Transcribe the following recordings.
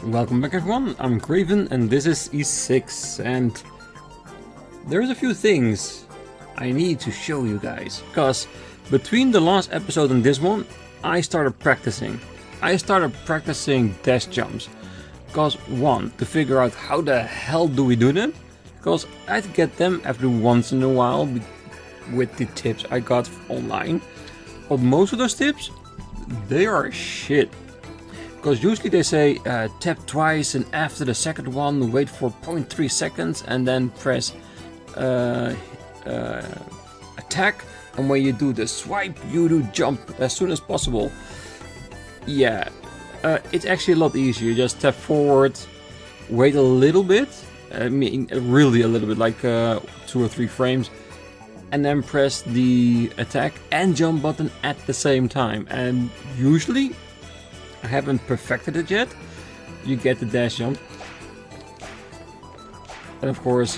Welcome back everyone, I'm Craven and this is E6, and there's a few things I need to show you guys, because between the last episode and this one I started practicing. Dash jumps, because one, to figure out how the hell do we do them, because I'd get them every once in a while with the tips I got online, but most of those tips, they are shit. Because usually they say tap twice and after the second one wait for 0.3 seconds and then press attack, and when you do the swipe you do jump as soon as possible. Yeah, it's actually a lot easier. You just tap forward, wait a little bit, I mean really a little bit, like 2 or 3 frames, and then press the attack and jump button at the same time. And usually, I haven't perfected it yet, you get the dash jump. And of course,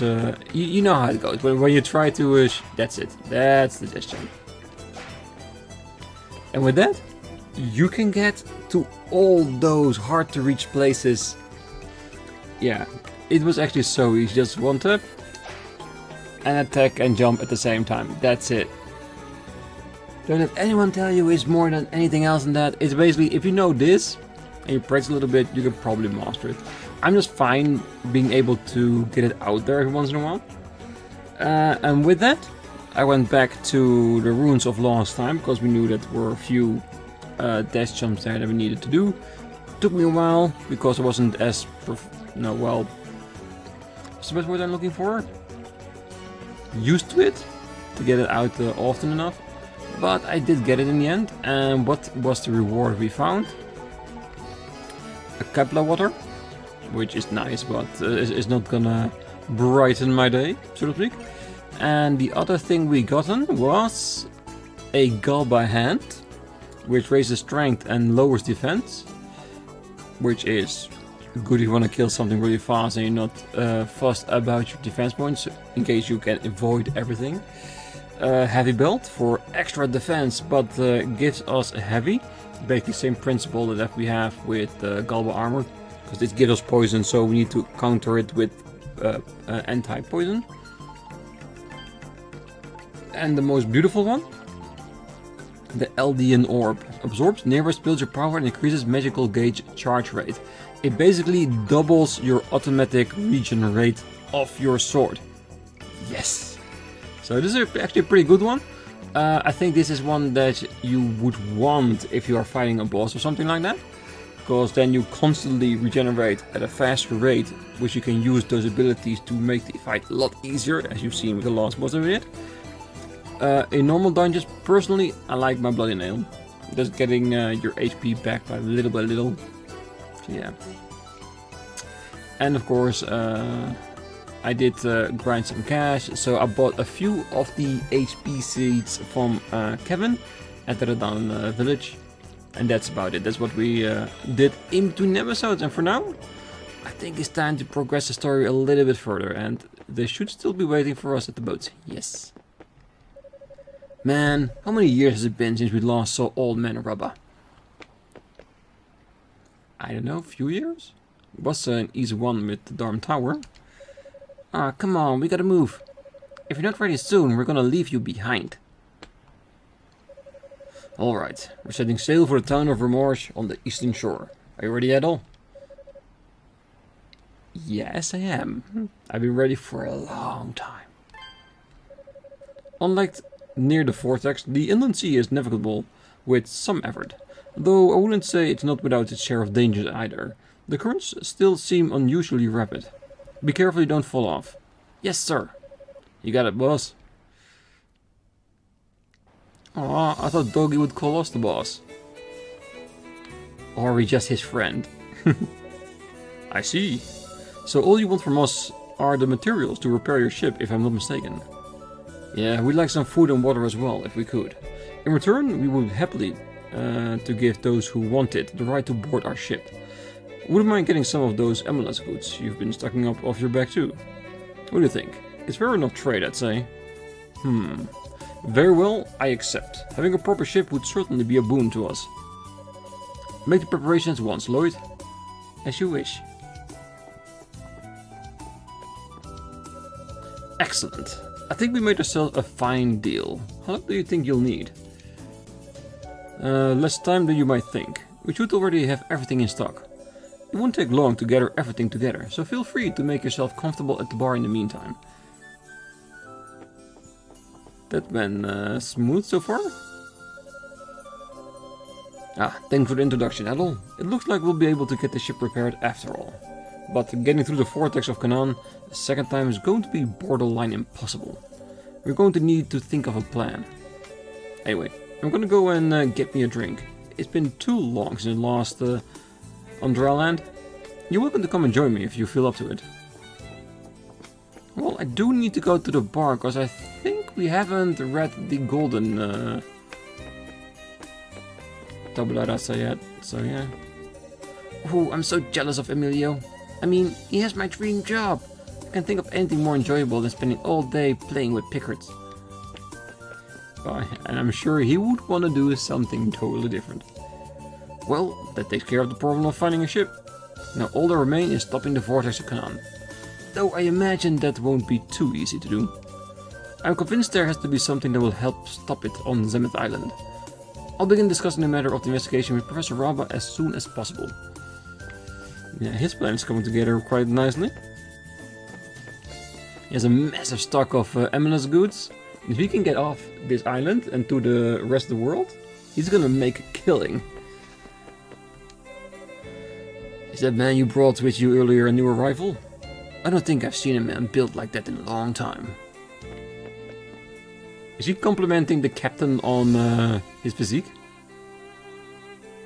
you know how it goes. When you try to, that's it. That's the dash jump. And with that, you can get to all those hard to reach places. Yeah, it was actually so easy. Just one tap, and attack and jump at the same time. That's it. Don't let anyone tell you it's more than anything else than that. It's basically, if you know this and you practice a little bit, you can probably master it. I'm just fine being able to get it out there every once in a while. And with that, I went back to the ruins of last time, because we knew that there were a few dash jumps there that we needed to do. Took me a while, because I wasn't as, what's the best word I'm looking for? Used to it, to get it out often enough. But I did get it in the end, and what was the reward we found? A Kepler water, which is nice, but is not gonna brighten my day, so to speak. And the other thing we gotten was a Galba hand, which raises strength and lowers defense, which is good if you want to kill something really fast and you're not fussed about your defense points, in case you can avoid everything. Heavy belt for extra defense, but gives us a heavy. Basically same principle that we have with Galba armor, because it gives us poison, so we need to counter it with anti-poison. And the most beautiful one, the Eldian orb. Absorbs nearest villager power and increases magical gauge charge rate. It basically doubles your automatic regen rate of your sword. Yes! So this is actually a pretty good one. I think this is one that you would want if you are fighting a boss or something like that, because then you constantly regenerate at a faster rate, which you can use those abilities to make the fight a lot easier, as you've seen with the last boss that we did. In normal dungeons, personally, I like my Bloody Nail. Just getting your HP back by little by little. So yeah. And of course, I did grind some cash, so I bought a few of the HP seeds from Kevin at the Redan village, and that's about it. That's what we did in between episodes, and for now, I think it's time to progress the story a little bit further, and they should still be waiting for us at the boat. Yes. Man, how many years has it been since we last saw Old Man Rubba? I don't know, a few years? It was an easy one with the Darm Tower. Ah, come on, we gotta move. If you're not ready soon, we're gonna leave you behind. Alright, we're setting sail for the town of Remorge on the eastern shore. Are you ready, Adol? Yes, I am. I've been ready for a long time. Unlike near the vortex, the inland sea is navigable with some effort. Though I wouldn't say it's not without its share of dangers either. The currents still seem unusually rapid. Be careful you don't fall off. Yes, sir. You got it, boss. Aw, I thought Dogi would call us the boss. Or are we just his friend? I see. So all you want from us are the materials to repair your ship, if I'm not mistaken. Yeah, we'd like some food and water as well, if we could. In return, we would happily to give those who want it the right to board our ship. Wouldn't mind getting some of those MLS goods you've been stocking up off your back too. What do you think? It's fair enough trade, I'd say. Very well, I accept. Having a proper ship would certainly be a boon to us. Make the preparations once, Lloyd. As you wish. Excellent. I think we made ourselves a fine deal. How long do you think you'll need? Less time than you might think. We should already have everything in stock. It won't take long to gather everything together, so feel free to make yourself comfortable at the bar in the meantime. That went smooth so far? Thanks for the introduction, Adol. It looks like we'll be able to get the ship repaired after all. But getting through the vortex of Canaan a second time is going to be borderline impossible. We're going to need to think of a plan. Anyway, I'm gonna go and get me a drink. It's been too long since I lost on Draland. You're welcome to come and join me if you feel up to it. Well, I do need to go to the bar, because I think we haven't read the golden tabula rasa yet, so yeah. Oh, I'm so jealous of Emilio. I mean, he has my dream job. I can't think of anything more enjoyable than spending all day playing with Pickards. And I'm sure he would want to do something totally different. Well, that takes care of the problem of finding a ship. Now all that remains is stopping the vortex of Canaan. Though I imagine that won't be too easy to do. I'm convinced there has to be something that will help stop it on Zenith Island. I'll begin discussing the matter of the investigation with Professor Rabba as soon as possible. Yeah, his plan is coming together quite nicely. He has a massive stock of Eminence goods. If he can get off this island and to the rest of the world, he's gonna make a killing. Is that man you brought with you earlier a new arrival? I don't think I've seen a man built like that in a long time. Is he complimenting the captain on his physique?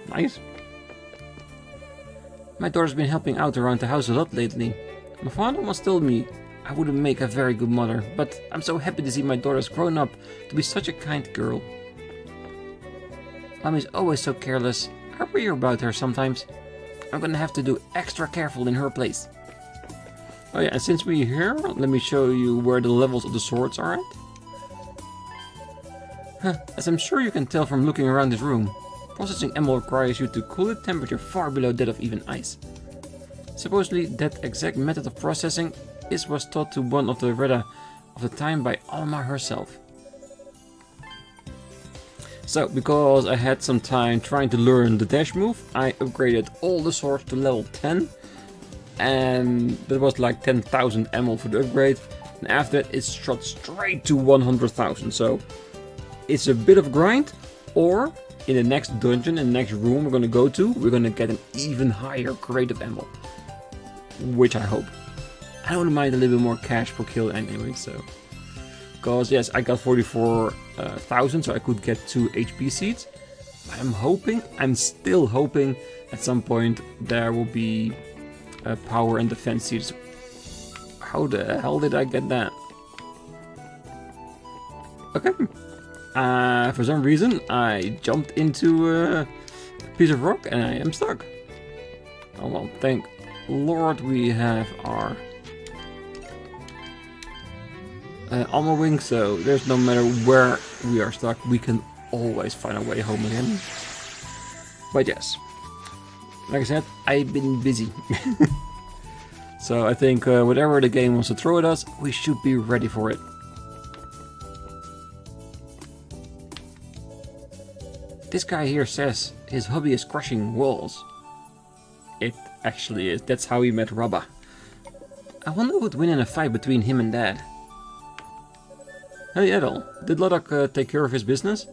Nice. My daughter's been helping out around the house a lot lately. My father once told me I wouldn't make a very good mother, but I'm so happy to see my daughter's grown up to be such a kind girl. Mommy's always so careless. I worry about her sometimes. I'm gonna have to do extra careful in her place. Oh yeah, and since we're here, let me show you where the levels of the swords are at. As I'm sure you can tell from looking around this room, processing ammo requires you to cool a temperature far below that of even ice. Supposedly, that exact method of processing was taught to one of the Reda of the time by Alma herself. So, because I had some time trying to learn the dash move, I upgraded all the swords to level 10. And that was like 10,000 ammo for the upgrade. And after that, it shot straight to 100,000. So, it's a bit of a grind. Or, in the next dungeon, in the next room we're gonna go to, we're gonna get an even higher grade of ammo. Which I hope. I don't mind a little bit more cash per kill anyway, so. Because, yes, I got 44,000, so I could get 2 HP seeds. I'm still hoping at some point there will be power and defense seeds. How the hell did I get that? Okay. For some reason, I jumped into a piece of rock and I am stuck. Oh well, thank Lord we have our armor wing, so there's no matter where we are stuck, we can always find our way home again. But yes, like I said, I've been busy. So I think whatever the game wants to throw at us, we should be ready for it. This guy here says his hobby is crushing walls. It actually is. That's how he met Rabba. I wonder who would win in a fight between him and Dad. Hey Adol, did Ladoc take care of his business?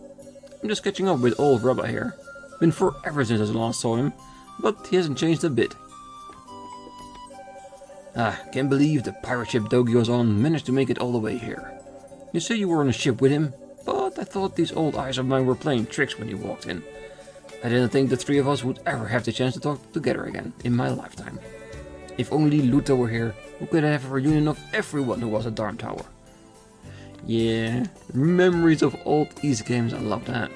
I'm just catching up with old Rabba here. Been forever since I last saw him, but he hasn't changed a bit. Can't believe the pirate ship Dogi was on managed to make it all the way here. You say you were on a ship with him, but I thought these old eyes of mine were playing tricks when you walked in. I didn't think the three of us would ever have the chance to talk together again in my lifetime. If only Luta were here, we could have a reunion of everyone who was at Darm Tower. Yeah, memories of old East games, I love that.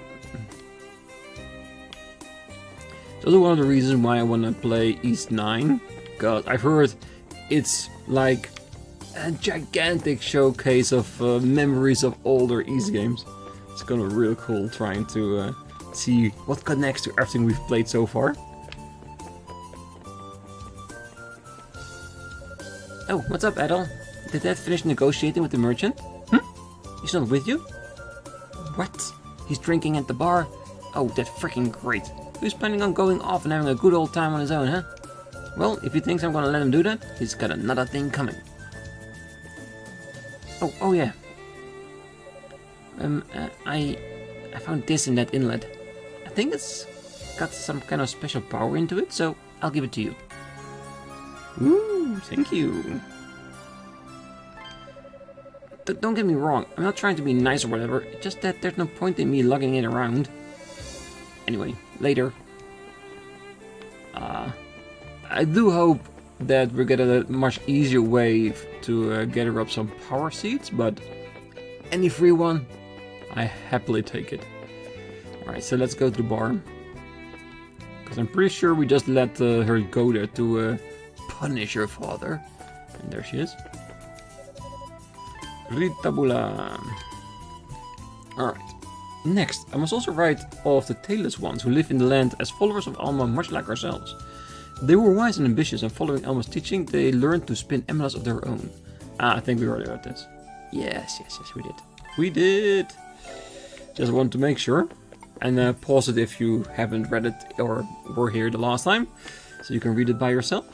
It's also one of the reasons why I want to play East 9, because I've heard it's like a gigantic showcase of memories of older East games. It's gonna be real cool trying to see what connects to everything we've played so far. Oh, what's up, Adol? Did Dad finish negotiating with the merchant? He's not with you? What? He's drinking at the bar? Oh, that's freaking great. He's planning on going off and having a good old time on his own, huh? Well, if he thinks I'm gonna let him do that, he's got another thing coming. Oh yeah. I found this in that inlet. I think it's got some kind of special power into it, so I'll give it to you. Ooh, thank you. Don't get me wrong, I'm not trying to be nice or whatever, it's just that there's no point in me lugging it around. Anyway, later. I do hope that we get a much easier way to gather up some power seeds, but any free one, I happily take it. Alright, so let's go to the barn. Because I'm pretty sure we just let her go there to punish her father. And there she is. Ritabula. Alright. Next, I must also write of the tailless ones who live in the land as followers of Alma, much like ourselves. They were wise and ambitious, and following Alma's teaching, they learned to spin emeralds of their own. I think we already read this. Yes, we did. We did! Just want to make sure. And pause it if you haven't read it or were here the last time, so you can read it by yourself.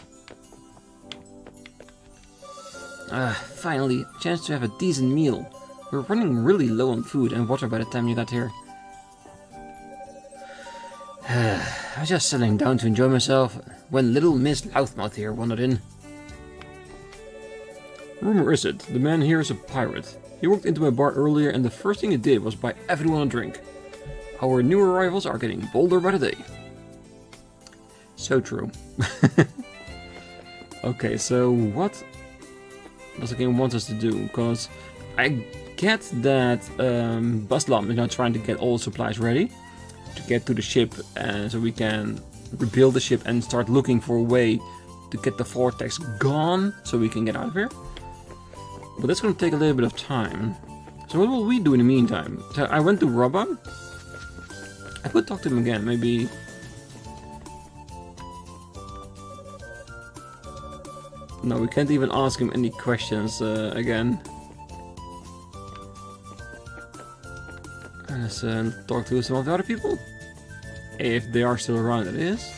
Finally, a chance to have a decent meal. We're running really low on food and water by the time you got here. I was just settling down to enjoy myself when little Miss Loudmouth here wandered in. Rumor is it, the man here is a pirate. He walked into my bar earlier and the first thing he did was buy everyone a drink. Our new arrivals are getting bolder by the day. So true. Okay, so what does the game want us to do? Because I get that Baslam is now trying to get all the supplies ready to get to the ship, and so we can rebuild the ship and start looking for a way to get the vortex gone so we can get out of here. But that's going to take a little bit of time. So what will we do in the meantime? So I went to Robba. I could talk to him again, maybe. No, we can't even ask him any questions again. Let's talk to some of the other people. If they are still around, that is.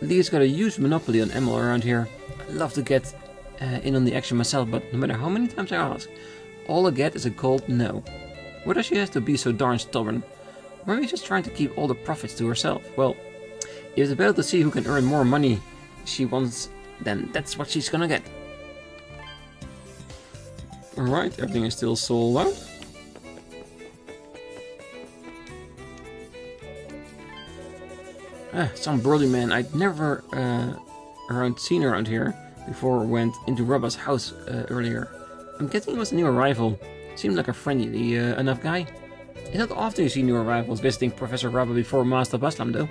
Lee's got a huge monopoly on ammo around here. I'd love to get in on the action myself, but no matter how many times I ask, all I get is a cold no. Why does she have to be so darn stubborn? Or maybe just trying to keep all the profits to herself? Well, if it's better to see who can earn more money she wants, then that's what she's gonna get. Alright, everything is still sold out. Some burly man I'd never seen around here before went into Robba's house earlier. I'm guessing he was a new arrival. Seemed like a friendly enough guy. It's not often you see new arrivals visiting Professor Robba before Master Baslam, though.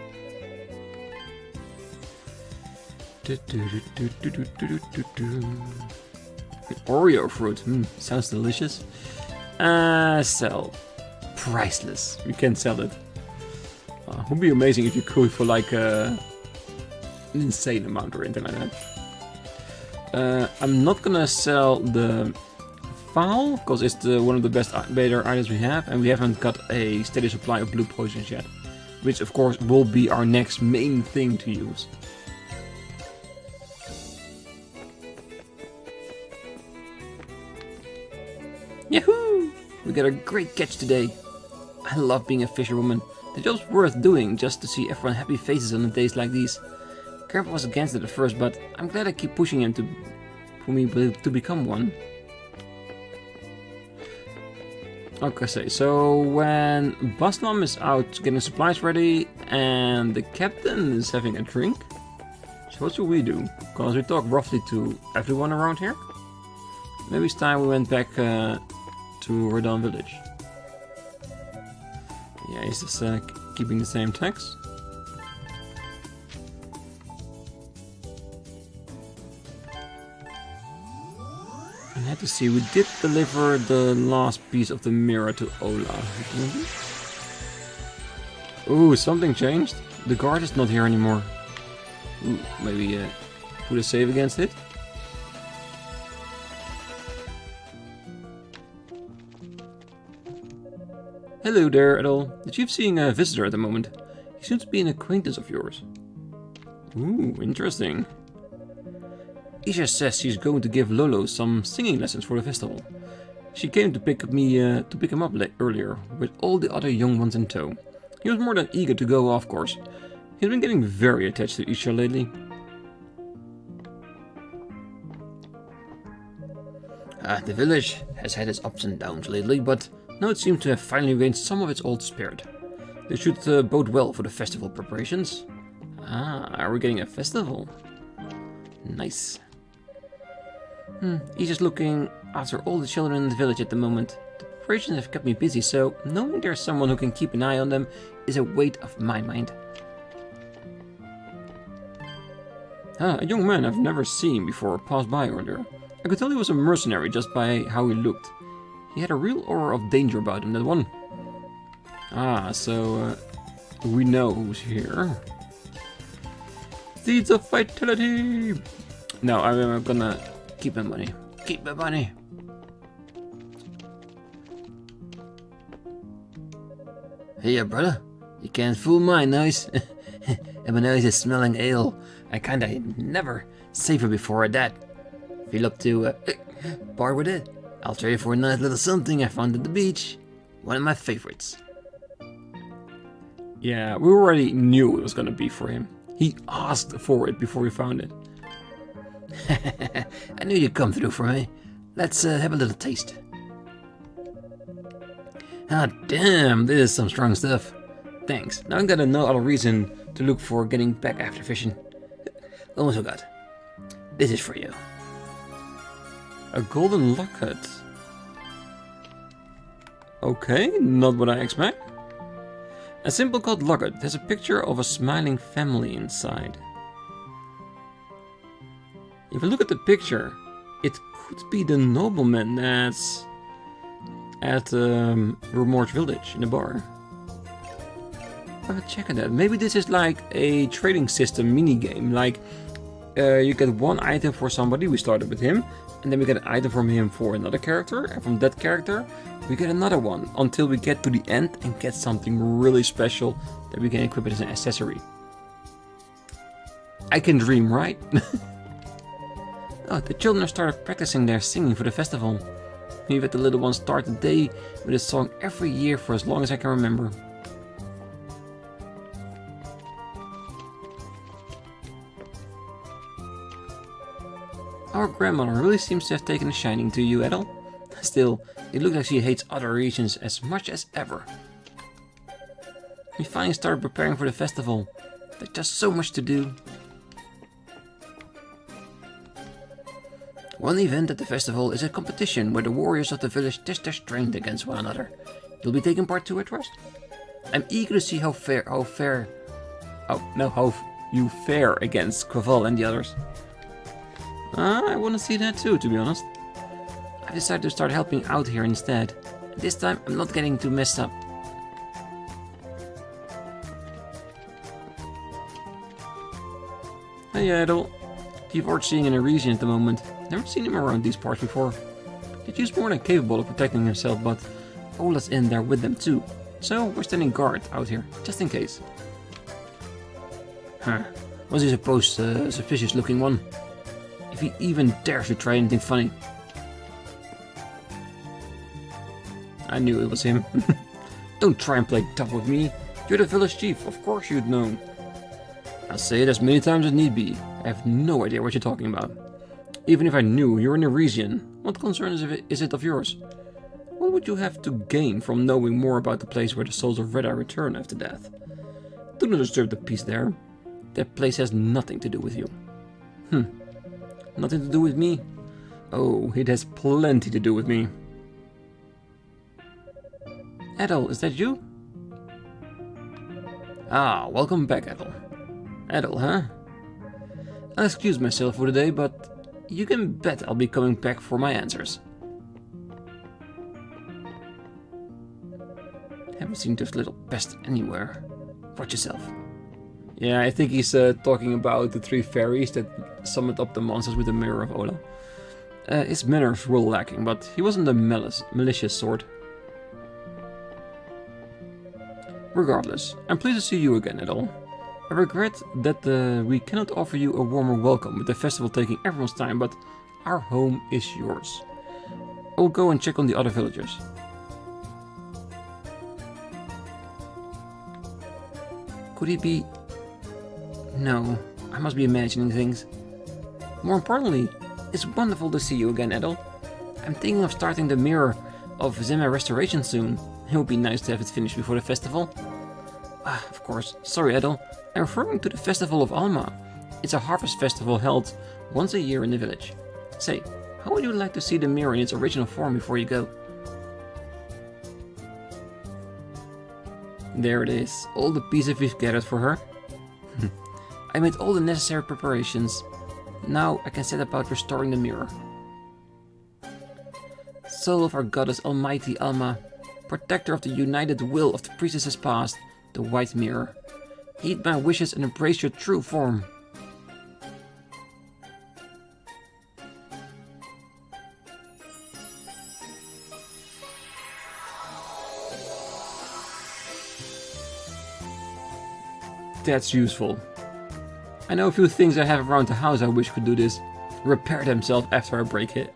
Oreo fruit, sounds delicious. Sell. Priceless. We can sell it. Would be amazing if you could for like an insane amount or anything like that. I'm not gonna sell the fowl because it's one of the best better items we have, and we haven't got a steady supply of blue potions yet, which of course will be our next main thing to use. Yahoo! We got a great catch today. I love being a fisherwoman. The job's worth doing just to see everyone happy faces on days like these. Grandpa was against it at first, but I'm glad I keep pushing him for me to become one. Okay, so when Baslam is out getting supplies ready and the captain is having a drink, so what should we do? Because we talk roughly to everyone around here. Maybe it's time we went back to Rodan village. Yeah, he's just keeping the same text. I had to see, we did deliver the last piece of the mirror to Ola. Ooh, something changed. The guard is not here anymore. Ooh, maybe put a save against it. Hello there, Adol. The chief's seeing a visitor at the moment. He seems to be an acquaintance of yours. Ooh, interesting. Isha says she's going to give Lolo some singing lessons for the festival. She came to pick him up earlier, with all the other young ones in tow. He was more than eager to go, of course. He's been getting very attached to Isha lately. The village has had its ups and downs lately, but now it seems to have finally gained some of its old spirit. This should bode well for the festival preparations. Are we getting a festival? Nice. He's just looking after all the children in the village at the moment. The preparations have kept me busy, so knowing there's someone who can keep an eye on them is a weight off my mind. A young man I've never seen before passed by earlier. I could tell he was a mercenary just by how he looked. He had a real aura of danger about him, that one. So we know who's here. Deeds of vitality! No, I'm gonna keep my money. Keep my money! Hey, brother. You can't fool my nose. And my nose is smelling ale. I kinda never safer before at that. Feel up to part with it. I'll trade for a nice little something I found at the beach. One of my favorites. Yeah, we already knew it was gonna be for him. He asked for it before we found it. I knew you'd come through for me. Let's have a little taste. Damn, this is some strong stuff. Thanks. Now I got no other reason to look for getting back after fishing. Almost forgot. This is for you. A golden locket. Okay, not what I expect. A simple gold locket has a picture of a smiling family inside. If you look at the picture, it could be the nobleman that's at Remorse Village in the bar. Have a check on that. Maybe this is like a trading system mini game. Like you get one item for somebody. We started with him, and then we get an item from him for another character, and from that character we get another one until we get to the end and get something really special that we can equip it as an accessory. I can dream, right? Oh, the children have started practicing their singing for the festival. We've had the little one start the day with a song every year for as long as I can remember. Our grandmother really seems to have taken a shining to you, Adol. Still, it looks like she hates other regions as much as ever. We finally started preparing for the festival. There's just so much to do. One event at the festival is a competition where the warriors of the village test their strength against one another. You'll be taking part too, I trust? I'm eager to see how you fare against Quaval and the others. I want to see that too, to be honest. I decided to start helping out here instead. This time I'm not getting too messed up. Hey Adol. You've overseeing in a region at the moment. Never seen him around these parts before. The chief's more than capable of protecting himself, but Ola's in there with them too. So we're standing guard out here, just in case. Was he supposed a suspicious looking one? If he even dares to try anything funny. I knew it was him. Don't try and play tough with me. You're the village chief, of course you'd know. I'll say it as many times as need be. I have no idea what you're talking about. Even if I knew you're in a region, what concern is it of yours? What would you have to gain from knowing more about the place where the souls of Reda return after death? Do not disturb the peace there. That place has nothing to do with you. Nothing to do with me? Oh, it has plenty to do with me. Adol, is that you? Welcome back, Adol. Adol, huh? I'll excuse myself for the day, but you can bet I'll be coming back for my answers. Haven't seen this little pest anywhere. Watch yourself. Yeah, I think he's talking about the 3 fairies that summoned up the monsters with the mirror of Ola. His manners were lacking, but he wasn't a malicious sort. Regardless, I'm pleased to see you again, Adol. I regret that we cannot offer you a warmer welcome, with the festival taking everyone's time, but our home is yours. I will go and check on the other villagers. Could he be... No, I must be imagining things. More importantly, it's wonderful to see you again, Adol. I'm thinking of starting the Mirror of Zema restoration soon. It would be nice to have it finished before the festival. Ah, of course, sorry Adol. I'm referring to the Festival of Alma. It's a harvest festival held once a year in the village. Say, how would you like to see the mirror in its original form before you go? There it is, all the pieces we've gathered for her. I made all the necessary preparations. Now I can set about restoring the mirror. Soul of our goddess Almighty Alma, protector of the united will of the priestesses past, the White Mirror. Heed my wishes and embrace your true form. That's useful. I know a few things I have around the house I wish could do this. Repair themselves after a break hit.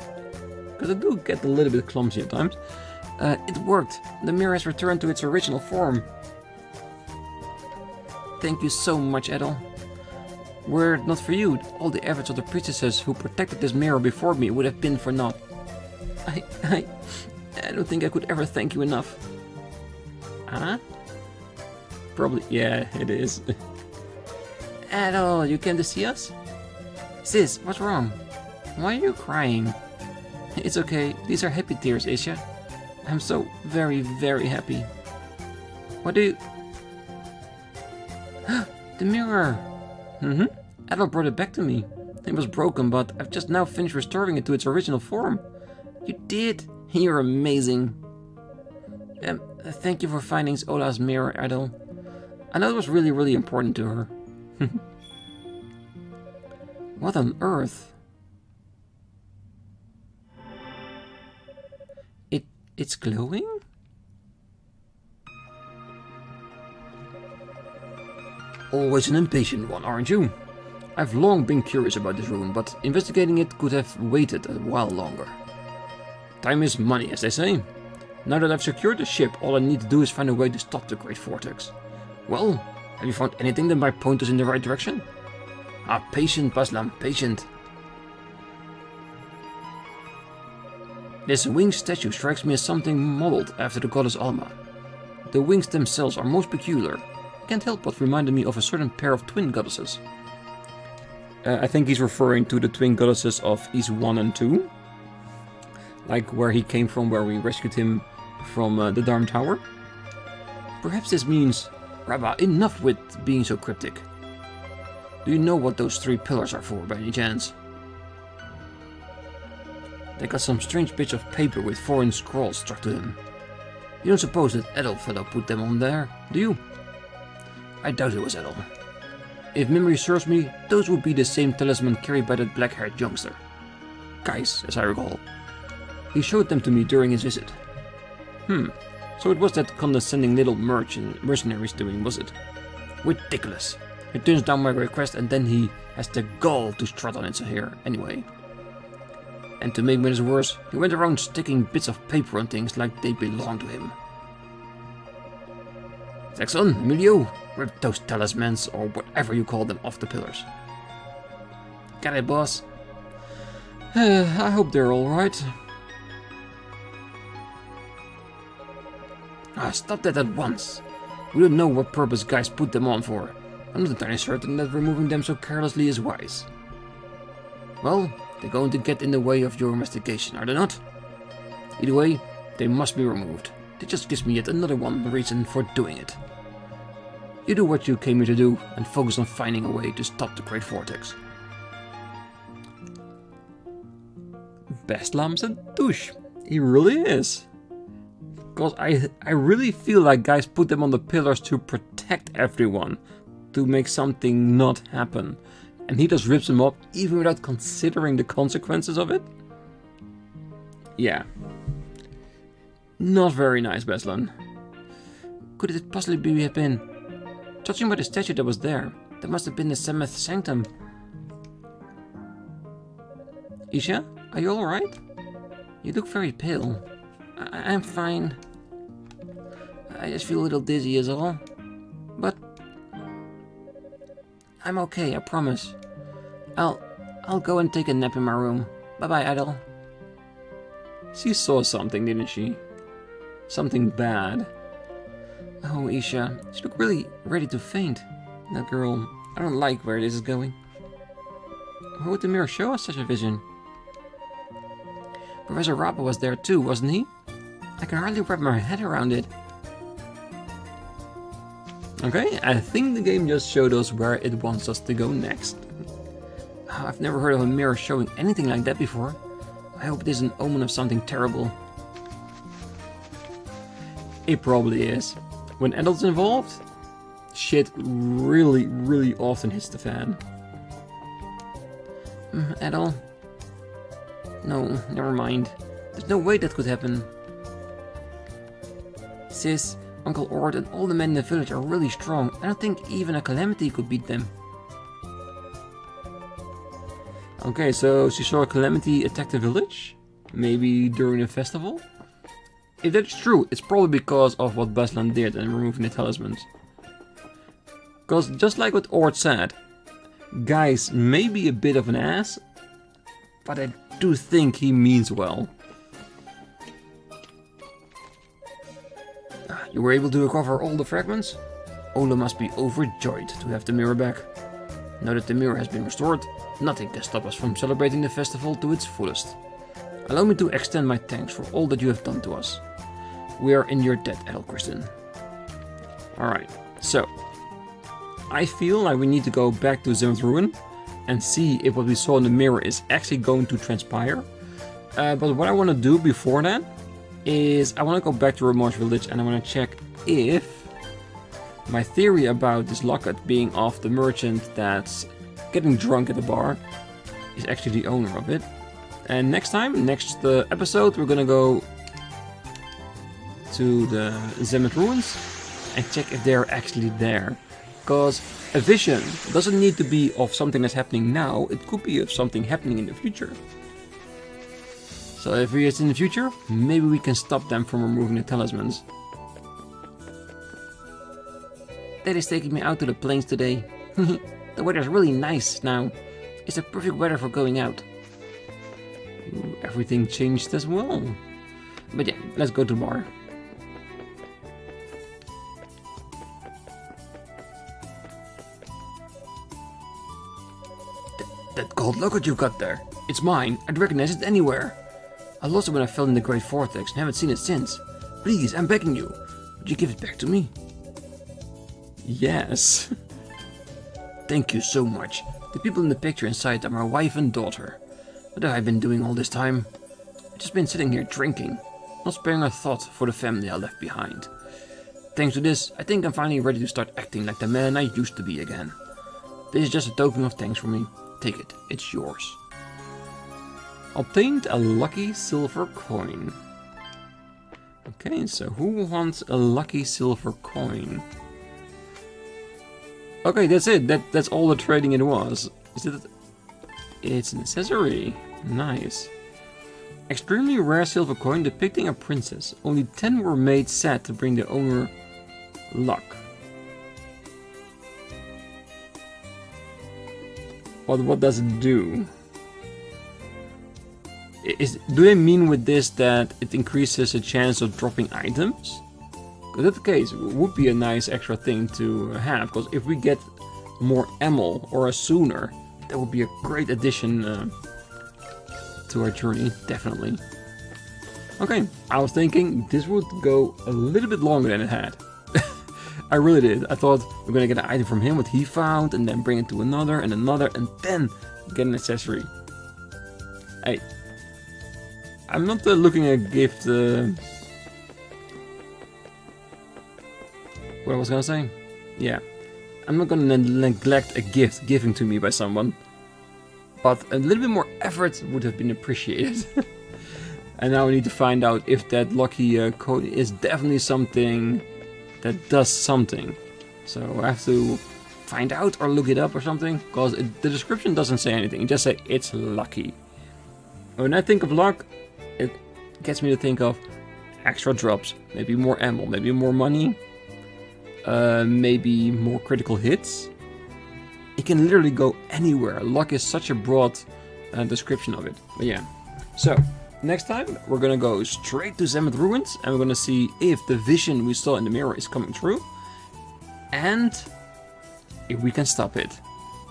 Because I do get a little bit clumsy at times. It worked. The mirror has returned to its original form. Thank you so much, Adol. Were it not for you, all the efforts of the priestesses who protected this mirror before me would have been for naught. I don't think I could ever thank you enough. Huh? Probably, yeah, it is. Adol, you came to see us? Sis, what's wrong? Why are you crying? It's okay, these are happy tears, Isha. I'm so very, very happy. What do you... The mirror! Adol brought it back to me. It was broken, but I've just now finished restoring it to its original form. You did! You're amazing. Thank you for finding Ola's mirror, Adol. I know it was really, really important to her. What on earth? It's glowing? Always an impatient one, aren't you? I've long been curious about this rune, but investigating it could have waited a while longer. Time is money, as they say. Now that I've secured the ship, all I need to do is find a way to stop the Great Vortex. Well, have you found anything that might point us in the right direction? Ah, patient, Baslam, patient. This winged statue strikes me as something modeled after the goddess Alma. The wings themselves are most peculiar. I can't help but reminded me of a certain pair of twin goddesses. I think he's referring to the twin goddesses of East 1 and 2. Like where he came from, where we rescued him from the Dharm Tower. Perhaps this means, Rabba, enough with being so cryptic. Do you know what those 3 pillars are for, by any chance? They got some strange bits of paper with foreign scrolls stuck to them. You don't suppose that Adol fellow put them on there, do you? I doubt it was Adol. If memory serves me, those would be the same talisman carried by that black-haired youngster. Guys, as I recall. He showed them to me during his visit. So it was that condescending little mercenary's doing, was it? Ridiculous. He turns down my request and then he has the gall to strut on it here, anyway. And to make matters worse, he went around sticking bits of paper on things like they belonged to him. Saxon, Emilio, rip those talismans or whatever you call them off the pillars. Got it, boss? I hope they're alright. Stop that at once. We don't know what purpose guys put them on for. I'm not entirely certain that removing them so carelessly is wise. Well, they're going to get in the way of your investigation, are they not? Either way, they must be removed. It just gives me yet another reason for doing it. You do what you came here to do, and focus on finding a way to stop the Great Vortex. Baslam's a douche. He really is. Because I really feel like guys put them on the pillars to protect everyone. to make something not happen. And he just rips him up even without considering the consequences of it? Yeah. Not very nice, Baslam. Could it possibly have been? Judging by the statue that was there, that must have been the seventh sanctum. Isha, are you alright? You look very pale. I'm fine. I just feel a little dizzy is all. But I'm okay, I promise. I'll go and take a nap in my room. Bye-bye, Adol. She saw something, didn't she? Something bad. Oh, Isha, she looked really ready to faint. That girl, I don't like where this is going. Why would the mirror show us such a vision? Professor Rappa was there too, wasn't he? I can hardly wrap my head around it. Okay, I think the game just showed us where it wants us to go next. I've never heard of a mirror showing anything like that before. I hope it is an omen of something terrible. It probably is. When adults involved, shit really often hits the fan. Adol? No, never mind. There's no way that could happen. Sis, Uncle Ord and all the men in the village are really strong. I don't think even a calamity could beat them. Okay, so she saw a calamity attack the village? Maybe during a festival? If that's true, it's probably because of what Baslam did and removing the talismans. Because just like what Ord said, Gaius may be a bit of an ass, but I do think he means well. You were able to recover all the fragments? Ola must be overjoyed to have the mirror back. Now that the mirror has been restored, nothing can stop us from celebrating the festival to its fullest. Allow me to extend my thanks for all that you have done to us. We are in your debt, Adol Christin. Alright, so I feel like we need to go back to Seventh Ruin and see if what we saw in the mirror is actually going to transpire. But what I want to do before that is I want to go back to Remorse Village and I want to check if my theory about this locket being of the merchant that's getting drunk at the bar is actually the owner of it. And next episode, we're gonna go to the Zemet ruins and check if they're actually there. Because a vision doesn't need to be of something that's happening now, it could be of something happening in the future. So if it's in the future, maybe we can stop them from removing the talismans. Daddy's taking me out to the plains today. The weather's really nice now. It's the perfect weather for going out. Ooh, everything changed as well. But yeah, let's go to the bar. That gold locket you've got there. It's mine. I'd recognize it anywhere. I lost it when I fell in the Great Vortex and haven't seen it since. Please, I'm begging you. Would you give it back to me? Yes. Thank you so much. The people in the picture inside are my wife and daughter. What have I been doing all this time? I've just been sitting here drinking, not sparing a thought for the family I left behind. Thanks to this, I think I'm finally ready to start acting like the man I used to be again. This is just a token of thanks from me. Take it, it's yours. Obtained a lucky silver coin. Okay, so who wants a lucky silver coin? Okay, that's it. That's all the trading it was. Is it? It's an accessory. Nice. Extremely rare silver coin depicting a princess. Only 10 were made sad to bring the owner luck. What does it do? Do they mean with this that it increases the chance of dropping items? In that case, it would be a nice extra thing to have, because if we get more ammo or a sooner, that would be a great addition to our journey, definitely. Okay, I was thinking this would go a little bit longer than it had. I really did. I thought we're gonna get an item from him, what he found, and then bring it to another, and then get an accessory. Hey, I'm not looking at gift. What I was gonna say? Yeah, I'm not gonna neglect a gift given to me by someone. But a little bit more effort would have been appreciated. And now we need to find out if that lucky code is definitely something that does something. So I have to find out or look it up or something, because the description doesn't say anything. It just says it's lucky. When I think of luck, it gets me to think of extra drops, maybe more ammo, maybe more money, maybe more critical hits. It can literally go anywhere. Luck is such a broad description of it. But yeah, so next time we're gonna go straight to Zemeth Ruins and we're gonna see if the vision we saw in the mirror is coming true and if we can stop it.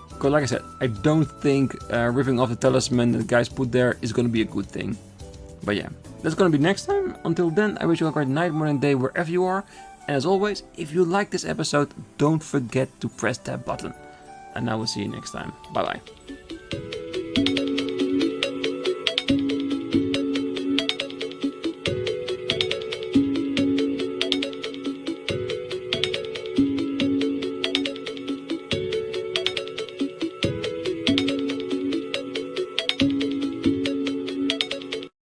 Because like I said, I don't think ripping off the talisman that the guys put there is gonna be a good thing. But yeah, that's gonna be next time. Until then, I wish you a great night, morning, day, wherever you are. And as always, if you like this episode, don't forget to press that button. And I will see you next time. Bye bye.